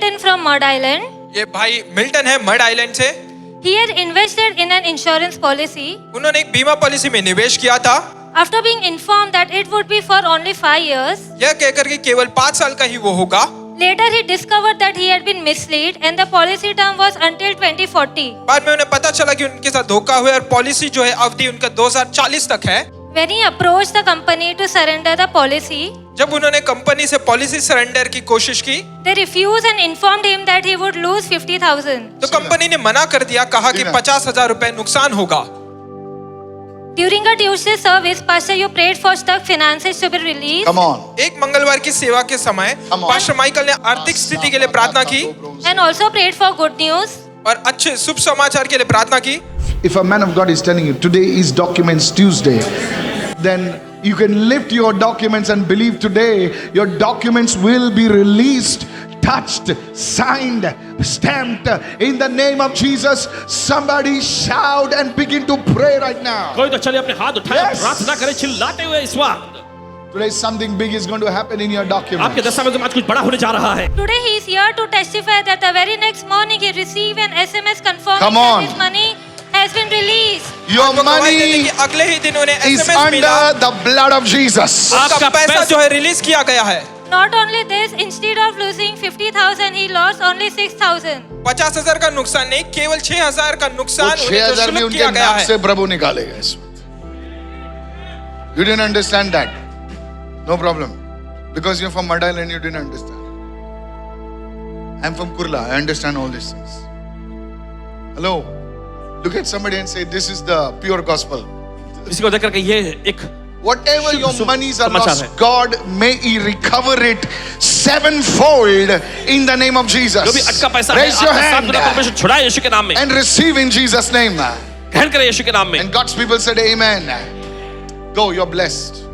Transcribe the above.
Milton from Mud Island. ये भाई Milton है मड आइलैंड से। He had invested in an insurance policy. उन्होंने एक बीमा पॉलिसी में निवेश किया था, After being informed that it would be for only 5 years, यह कहकर कि केवल 5 साल का ही वो होगा। later he discovered that he had been misled and the policy term was until 2040. बाद में उन्हें पता चला कि उनके साथ धोखा हुआ और पॉलिसी जो है अवधि उनका 2040 तक है। When he approached the company to surrender the policy, जब उन्होंने कंपनी से पॉलिसी सरेंडर की कोशिश की they refused and informed him that he would lose 50,000. तो कंपनी ने मना कर दिया, कहा कि 50,000 रुपए नुकसान होगा। During a Tuesday service, Pastor, you prayed for stuck finances to be released. Come on. एक मंगलवार की सेवा के समय Come on. पास्टर माइकल ने आर्थिक स्थिति के लिए प्रार्थना की And also prayed for good news. और अच्छे शुभ समाचार के लिए प्रार्थना की। If a man of God is telling you today is Documents Tuesday, then you can lift your documents and believe today your documents will be released, touched, signed, stamped in the name of Jesus. Somebody shout and begin to pray right now. कोई तो चले अपने हाथ उठाए Yes. प्रार्थना करे चिल्लाते हुए इस वक्त। Today something big is going to happen in your आपके documents. दस्तावेज़ों में आज कुछ बड़ा होने जा रहा है। Today he is here to testify that the very next morning he received an SMS confirming Come that on. his money has been released. Your आपको गवाही देते money कि अगले ही दिन उन्हें is SMS मिला, under the blood of Jesus. उसका आपका पैसा पैसा- जो है रिलीज किया गया है। Not only this, instead of losing 50,000, he lost only 6,000. 50,000 का नुकसान नहीं, केवल 6,000 का वो नुकसान उन्हें 6,000 भी शुल्क उनके किया गया नाम है। से प्रभु निकालेगा इसमें। You didn't understand that. No problem. Because you're from Mud Island, you didn't understand. I'm from Kurla. I understand all these things. Hello. Look at somebody and say, this is the pure gospel. इसी को देखकर के ये एक Whatever your Shubh monies are समाचार lost, है। God may He recover it sevenfold in the name of Jesus. जो भी अटका पैसा है Raise your आपका साथ hand गुना परमेश्वर छुड़ाए यीशु के नाम में, and receive in Jesus' name. ग्रहण करें यीशु के नाम में। And God's people said, Amen. Go, you're blessed.